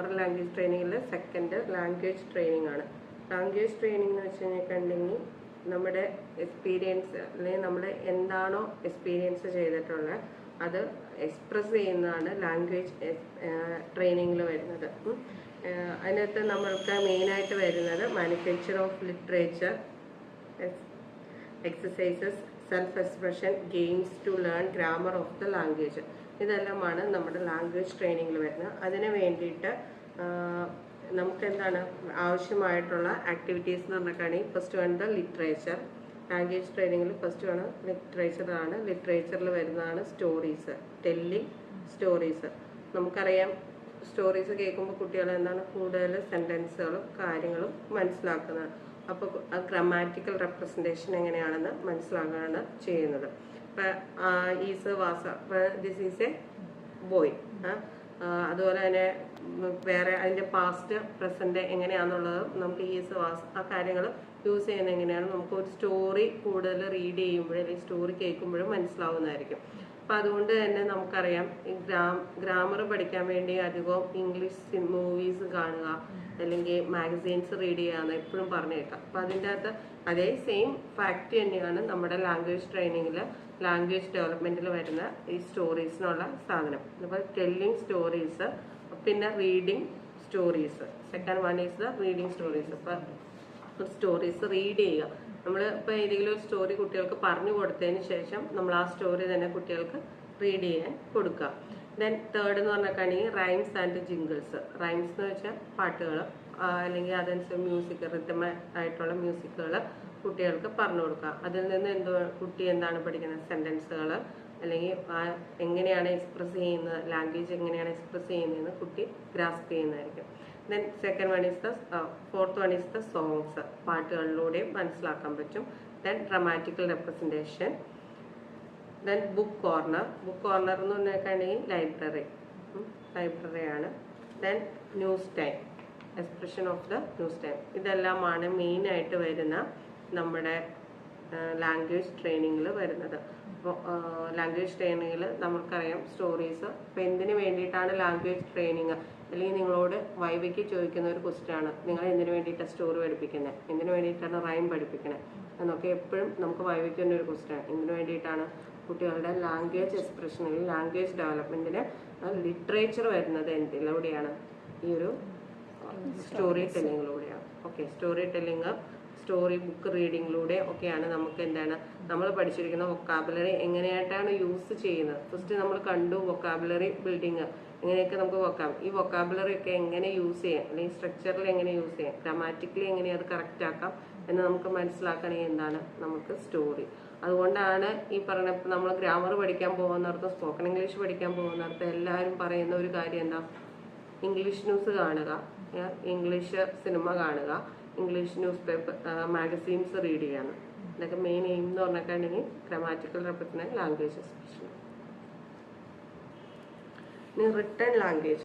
Grammar language ട്രെയിനിങ്ങിൽ second language training ആണ്. Language training എന്ന് വെച്ച് കഴിഞ്ഞിട്ടുണ്ടെങ്കിൽ നമ്മുടെ എക്സ്പീരിയൻസ് അല്ലെങ്കിൽ നമ്മൾ എന്താണോ എക്സ്പീരിയൻസ് ചെയ്തിട്ടുള്ളത് അത് എക്സ്പ്രസ് ചെയ്യുന്നതാണ് ലാംഗ്വേജ് ട്രെയിനിങ്ങിൽ വരുന്നത്. അതിനകത്ത് നമ്മൾക്ക് മെയിനായിട്ട് വരുന്നത് manufacture of literature, exercises, self expression, games to learn grammar of the language. ഇതെല്ലാമാണ് നമ്മുടെ ലാംഗ്വേജ് ട്രെയിനിങ്ങിൽ വരുന്നത്. അതിന് വേണ്ടിയിട്ട് നമുക്ക് എന്താണ് ആവശ്യമായിട്ടുള്ള ആക്ടിവിറ്റീസ് എന്ന് പറഞ്ഞിട്ടാണെങ്കിൽ ഫസ്റ്റ് വേണ്ട ലിറ്ററേച്ചർ. ലാംഗ്വേജ് ട്രെയിനിങ്ങിൽ ഫസ്റ്റ് വേണം ലിറ്ററേച്ചറാണ്. ലിറ്ററേച്ചറിൽ വരുന്നതാണ് സ്റ്റോറീസ്, ടെല്ലിങ് സ്റ്റോറീസ്. നമുക്കറിയാം സ്റ്റോറീസ് കേൾക്കുമ്പോൾ കുട്ടികൾ എന്താണ് കൂടുതൽ സെൻറ്റൻസുകളും കാര്യങ്ങളും മനസ്സിലാക്കുന്നത്. അപ്പോൾ ഗ്രാമാറ്റിക്കൽ റെപ്രസെൻറ്റേഷൻ എങ്ങനെയാണെന്ന് മനസ്സിലാക്കുകയാണ് ചെയ്യുന്നത്. ഇപ്പം is was, this is a boy. അതുപോലെ തന്നെ വേറെ അതിൻ്റെ പാസ്റ്റ് പ്രസൻറ്റ് എങ്ങനെയാണെന്നുള്ളത് നമുക്ക് ഈസ് വാസ് ആ കാര്യങ്ങൾ യൂസ് ചെയ്യുന്നത് എങ്ങനെയാണ് നമുക്ക് ഒരു സ്റ്റോറി കൂടുതൽ റീഡ് ചെയ്യുമ്പോഴും അല്ലെങ്കിൽ സ്റ്റോറി കേൾക്കുമ്പോഴും മനസ്സിലാവുന്നതായിരിക്കും. അപ്പം അതുകൊണ്ട് തന്നെ നമുക്കറിയാം ഈ ഗ്രാമർ പഠിക്കാൻ വേണ്ടി അധികവും ഇംഗ്ലീഷ് മൂവീസ് കാണുക അല്ലെങ്കിൽ മാഗസീൻസ് റീഡ് ചെയ്യാന്ന് എപ്പോഴും പറഞ്ഞു കേൾക്കാം. അപ്പം അതിൻ്റെ അകത്ത് അതേ സെയിം ഫാക്റ്റ് തന്നെയാണ് നമ്മുടെ ലാംഗ്വേജ് ട്രെയിനിങ്ങിൽ ലാംഗ്വേജ് ഡെവലപ്മെൻറ്റിൽ വരുന്ന ഈ സ്റ്റോറീസിനുള്ള സാധനം. അപ്പോൾ ടെല്ലിങ് സ്റ്റോറീസ്, പിന്നെ reading stories. Second one is the reading stories. ഇപ്പം സ്റ്റോറീസ് റീഡ് ചെയ്യുക. നമ്മൾ ഇപ്പോൾ ഏതെങ്കിലും ഒരു സ്റ്റോറി കുട്ടികൾക്ക് പറഞ്ഞു കൊടുത്തതിന് ശേഷം നമ്മൾ ആ സ്റ്റോറി തന്നെ കുട്ടികൾക്ക് റീഡ് ചെയ്യാൻ കൊടുക്കുക. ദെൻ തേർഡ് എന്ന് പറഞ്ഞിട്ടുണ്ടെങ്കിൽ റൈംസ് ആൻഡ് ജിംഗിൾസ്. റൈംസ് എന്ന് വെച്ചാൽ പാട്ടുകൾ അല്ലെങ്കിൽ അതനുസരിച്ച് മ്യൂസിക്, റിതം ആയിട്ടുള്ള മ്യൂസിക്കുകൾ കുട്ടികൾക്ക് പറഞ്ഞു കൊടുക്കുക. അതിൽ നിന്ന് കുട്ടി എന്താണ് പഠിക്കുന്നത്, സെൻറ്റൻസുകൾ അല്ലെങ്കിൽ എങ്ങനെയാണ് എക്സ്പ്രസ് ചെയ്യുന്നത്, ലാംഗ്വേജ് എങ്ങനെയാണ് എക്സ്പ്രസ് ചെയ്യുന്നതെന്ന് കുട്ടി ഗ്രാസ്പ് ചെയ്യുന്നതായിരിക്കും. Then second one is the fourth one is the songs. പാട്ടുകളിലൂടെയും മനസ്സിലാക്കാൻ പറ്റും. Then dramatical representation. Then book corner. Book corner എന്ന് പറഞ്ഞിട്ടുണ്ടെങ്കിൽ ലൈബ്രറിയാണ്. Then news time, expression of the news time. ഇതെല്ലാമാണ് മെയിനായിട്ട് വരുന്ന നമ്മുടെ ലാംഗ്വേജ് ട്രെയിനിങ്ങിൽ വരുന്നത്. അപ്പോൾ ലാംഗ്വേജ് ട്രെയിനിങ്ങിൽ നമുക്കറിയാം സ്റ്റോറീസ്. ഇപ്പോൾ എന്തിനു വേണ്ടിയിട്ടാണ് ലാംഗ്വേജ് ട്രെയിനിങ്, അല്ലെങ്കിൽ നിങ്ങളോട് വൈവയ്ക്ക് ചോദിക്കുന്ന ഒരു ക്വസ്റ്റ്യൻ ആണ്, നിങ്ങൾ എന്തിനു വേണ്ടിയിട്ടാണ് സ്റ്റോറി പഠിപ്പിക്കുന്നത്, എന്തിനു വേണ്ടിയിട്ടാണ് റൈം പഠിപ്പിക്കുന്നത് എന്നൊക്കെ എപ്പോഴും നമുക്ക് വൈവയ്ക്ക് തന്നെ ഒരു ക്വസ്റ്റ്യൻ ആണ്. എന്തിനു വേണ്ടിയിട്ടാണ് കുട്ടികളുടെ ലാംഗ്വേജ് എക്സ്പ്രഷനിൽ ലാംഗ്വേജ് ഡെവലപ്മെൻറ്റിന് ലിറ്ററേച്ചർ വരുന്നത് എന്തിലൂടെയാണ്, ഈ ഒരു സ്റ്റോറി ടെല്ലിങ്ങിലൂടെയാണ്. Okay, story telling, story book റീഡിങ്ങിലൂടെ ഒക്കെയാണ് നമുക്ക് എന്താണ് നമ്മൾ പഠിച്ചിരിക്കുന്ന വൊക്കാബുലറി എങ്ങനെയായിട്ടാണ് യൂസ് ചെയ്യുന്നത്. ഫസ്റ്റ് നമ്മൾ കണ്ടു വൊക്കാബുലറി ബിൽഡിങ്, എങ്ങനെയൊക്കെ നമുക്ക് ഈ വൊക്കാബുലറി ഒക്കെ എങ്ങനെ യൂസ് ചെയ്യാം, അല്ലെങ്കിൽ സ്ട്രക്ചറിൽ എങ്ങനെ യൂസ് ചെയ്യാം, ഗ്രാമാറ്റിക്കലി എങ്ങനെ അത് കറക്റ്റ് ആക്കാം എന്ന് നമുക്ക് മനസ്സിലാക്കണമെങ്കിൽ എന്താണ് നമുക്ക് സ്റ്റോറി. അതുകൊണ്ടാണ് ഈ പറഞ്ഞ നമ്മൾ ഗ്രാമർ പഠിക്കാൻ പോകുന്നിടത്ത്, സ്പോക്കൺ ഇംഗ്ലീഷ് പഠിക്കാൻ പോകുന്നിടത്ത് എല്ലാവരും പറയുന്ന ഒരു കാര്യം എന്താ, ഇംഗ്ലീഷ് ന്യൂസ് കാണുക, ഇംഗ്ലീഷ് സിനിമ കാണുക, English news paper magazines read ചെയ്യാണ്. ഇതൊക്കെ മെയിൻ എയിം എന്ന് പറഞ്ഞിട്ടുണ്ടെങ്കിൽ ഗ്രാമാറ്റിക്കൽ റെപ്രസെൻറ്റേഷൻ ലാംഗ്വേജ് എക്സ്പ്രഷൻ. ഇനി റിട്ടൺ ലാംഗ്വേജ്.